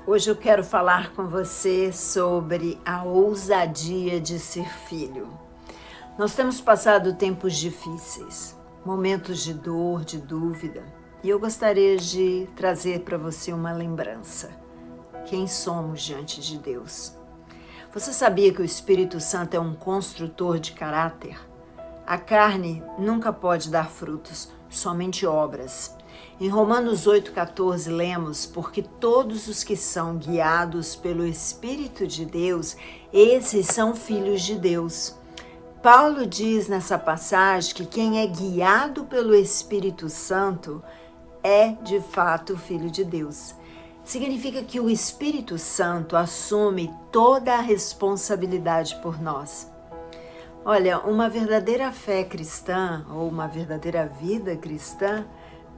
Hoje eu quero falar com você sobre a ousadia de ser filho. Nós temos passado tempos difíceis, momentos de dor, de dúvida, e eu gostaria de trazer para você uma lembrança. Quem somos diante de Deus? Você sabia que o Espírito Santo é um construtor de caráter? A carne nunca pode dar frutos, somente obras. Em Romanos 8,14 lemos: porque todos os que são guiados pelo Espírito de Deus, esses são filhos de Deus. Paulo diz nessa passagem que quem é guiado pelo Espírito Santo é de fato filho de Deus. Significa que o Espírito Santo assume toda a responsabilidade por nós. Olha, uma verdadeira fé cristã ou uma verdadeira vida cristã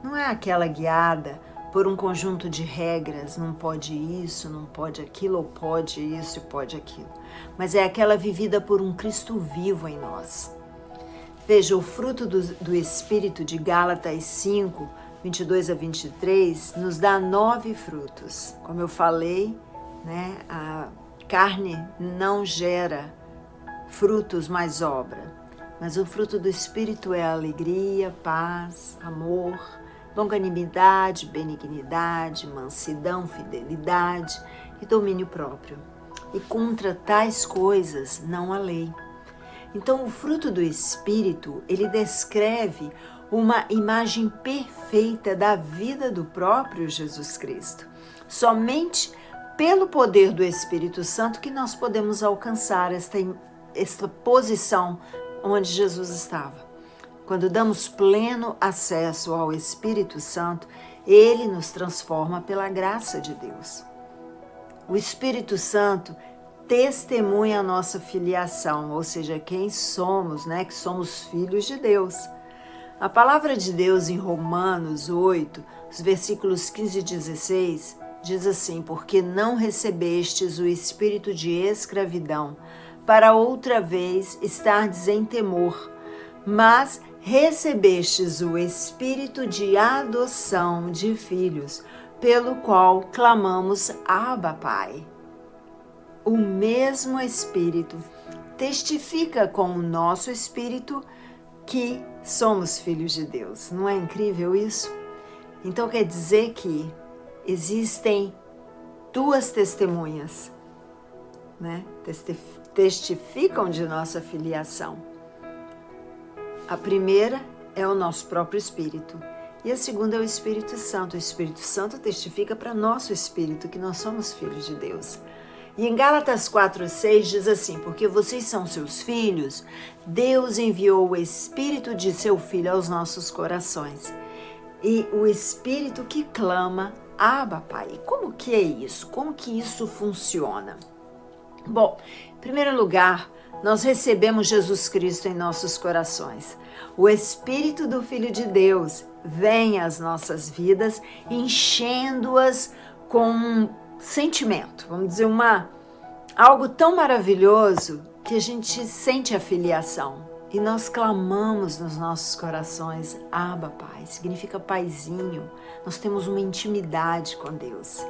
não é aquela guiada por um conjunto de regras, não pode isso, não pode aquilo, ou pode isso e pode aquilo, mas é aquela vivida por um Cristo vivo em nós. Veja, o fruto do Espírito de Gálatas 5, 22 a 23, nos dá 9 frutos. Como eu falei, né, a carne não gera frutos mais obra, mas o fruto do Espírito é alegria, paz, amor, longanimidade, benignidade, mansidão, fidelidade e domínio próprio. E contra tais coisas não há lei. Então, o fruto do Espírito, ele descreve uma imagem perfeita da vida do próprio Jesus Cristo. Somente pelo poder do Espírito Santo que nós podemos alcançar esta posição onde Jesus estava. Quando damos pleno acesso ao Espírito Santo, ele nos transforma pela graça de Deus. O Espírito Santo testemunha a nossa filiação, ou seja, quem somos, né? Que somos filhos de Deus. A palavra de Deus em Romanos 8, os versículos 15 e 16, diz assim: porque não recebestes o espírito de escravidão, para outra vez estardes em temor, mas recebestes o espírito de adoção de filhos, pelo qual clamamos: Abba, Pai. O mesmo Espírito testifica com o nosso espírito que somos filhos de Deus. Não é incrível isso? Então quer dizer que existem duas testemunhas, né? Testificam de nossa filiação. A primeira é o nosso próprio espírito e a segunda é o Espírito Santo. O Espírito Santo testifica para nosso espírito que nós somos filhos de Deus. E em Gálatas 4,6 diz assim: porque vocês são seus filhos, Deus enviou o Espírito de seu Filho aos nossos corações. E o Espírito que clama: Abba, Pai. E como que é isso? Como que isso funciona? Bom, em primeiro lugar, nós recebemos Jesus Cristo em nossos corações. O Espírito do Filho de Deus vem às nossas vidas, enchendo-as com um sentimento, vamos dizer, algo tão maravilhoso que a gente sente a filiação. E nós clamamos nos nossos corações: Abba, Pai. Significa paizinho. Nós temos uma intimidade com Deus.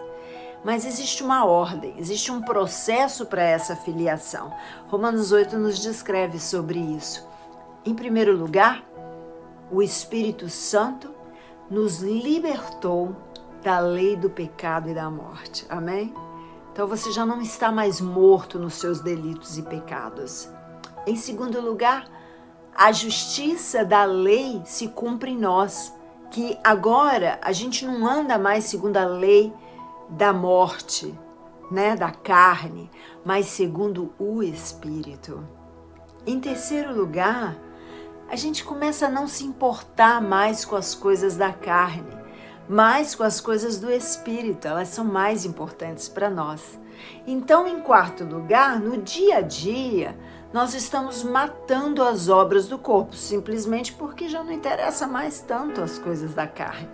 Mas existe uma ordem, existe um processo para essa filiação. Romanos 8 nos descreve sobre isso. Em primeiro lugar, o Espírito Santo nos libertou da lei do pecado e da morte. Amém? Então você já não está mais morto nos seus delitos e pecados. Em segundo lugar, a justiça da lei se cumpre em nós, que agora a gente não anda mais segundo a lei da morte, né, da carne, mas segundo o Espírito. Em terceiro lugar, a gente começa a não se importar mais com as coisas da carne, mas com as coisas do Espírito. Elas são mais importantes para nós. Então, em quarto lugar, no dia a dia, nós estamos matando as obras do corpo, simplesmente porque já não interessa mais tanto as coisas da carne.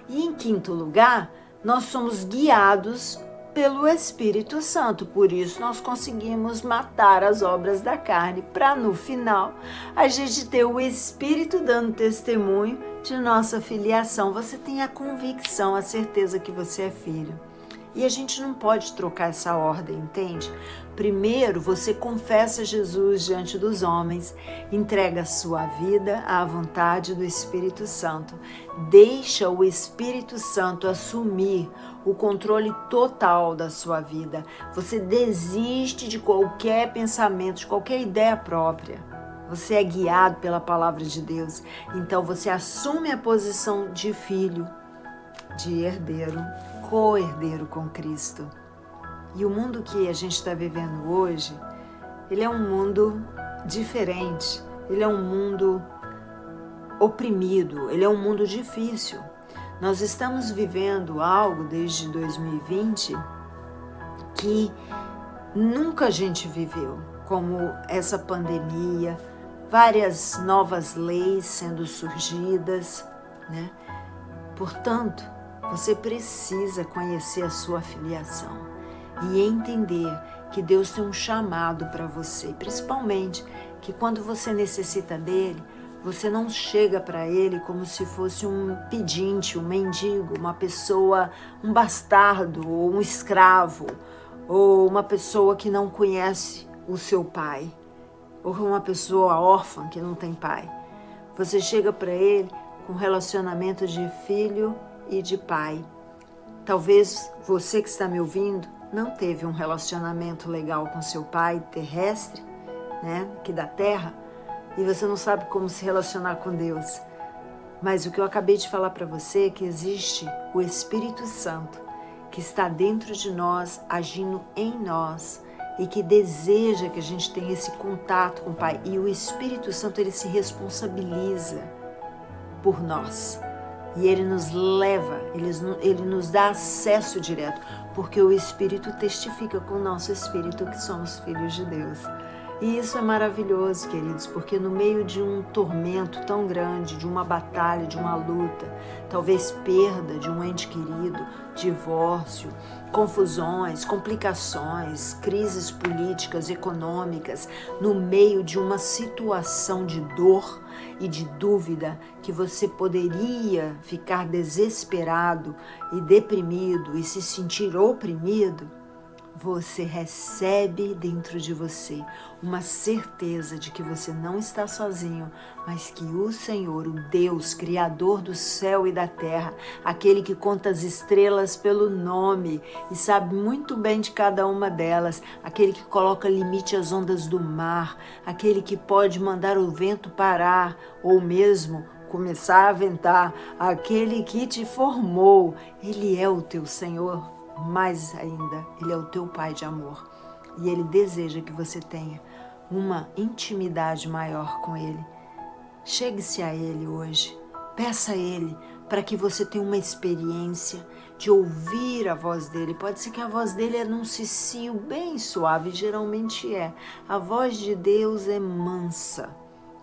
E em quinto lugar, nós somos guiados pelo Espírito Santo, por isso nós conseguimos matar as obras da carne, para no final a gente ter o Espírito dando testemunho de nossa filiação. Você tem a convicção, a certeza que você é filho. E a gente não pode trocar essa ordem, entende? Primeiro você confessa Jesus diante dos homens, entrega a sua vida à vontade do Espírito Santo. Deixa o Espírito Santo assumir o controle total da sua vida. Você desiste de qualquer pensamento, de qualquer ideia própria. Você é guiado pela palavra de Deus. Então você assume a posição de filho, de herdeiro, co-herdeiro com Cristo. E o mundo que a gente está vivendo hoje, ele é um mundo diferente, ele é um mundo oprimido, ele é um mundo difícil. Nós estamos vivendo algo desde 2020 que nunca a gente viveu, como essa pandemia, várias novas leis sendo surgidas, né? Portanto, você precisa conhecer a sua filiação e entender que Deus tem um chamado para você, principalmente que quando você necessita dele, você não chega para ele como se fosse um pedinte, um mendigo, uma pessoa, um bastardo ou um escravo, ou uma pessoa que não conhece o seu pai, ou uma pessoa órfã que não tem pai. Você chega para ele com relacionamento de filho e de pai. Talvez você que está me ouvindo não teve um relacionamento legal com seu pai terrestre, né, aqui da terra, e você não sabe como se relacionar com Deus. Mas o que eu acabei de falar para você é que existe o Espírito Santo que está dentro de nós, agindo em nós, e que deseja que a gente tenha esse contato com o Pai. E o Espírito Santo, ele se responsabiliza por nós. E ele nos leva, ele nos dá acesso direto, porque o Espírito testifica com o nosso Espírito que somos filhos de Deus. E isso é maravilhoso, queridos, porque no meio de um tormento tão grande, de uma batalha, de uma luta, talvez perda de um ente querido, divórcio, confusões, complicações, crises políticas, econômicas, no meio de uma situação de dor e de dúvida que você poderia ficar desesperado e deprimido e se sentir oprimido, você recebe dentro de você uma certeza de que você não está sozinho, mas que o Senhor, o Deus, Criador do céu e da terra, aquele que conta as estrelas pelo nome e sabe muito bem de cada uma delas, aquele que coloca limite às ondas do mar, aquele que pode mandar o vento parar ou mesmo começar a ventar, aquele que te formou, ele é o teu Senhor. Mais ainda, ele é o teu Pai de amor e ele deseja que você tenha uma intimidade maior com ele. Chegue-se a ele hoje, peça a ele para que você tenha uma experiência de ouvir a voz dele. Pode ser que a voz dele é num cicio bem suave, geralmente é. A voz de Deus é mansa,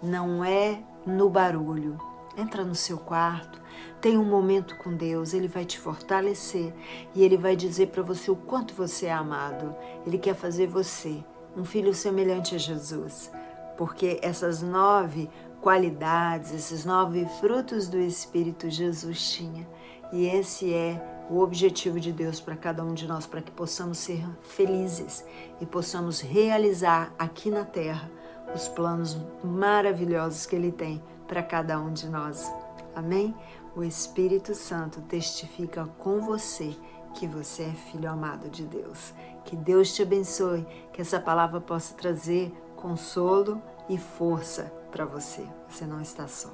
não é no barulho. Entra no seu quarto, tenha um momento com Deus, ele vai te fortalecer e ele vai dizer para você o quanto você é amado. Ele quer fazer você um filho semelhante a Jesus, porque essas 9 qualidades, esses 9 frutos do Espírito Jesus tinha. E esse é o objetivo de Deus para cada um de nós, para que possamos ser felizes e possamos realizar aqui na terra os planos maravilhosos que Ele tem para cada um de nós. Amém? O Espírito Santo testifica com você que você é filho amado de Deus. Que Deus te abençoe, que essa palavra possa trazer consolo e força para você. Você não está só.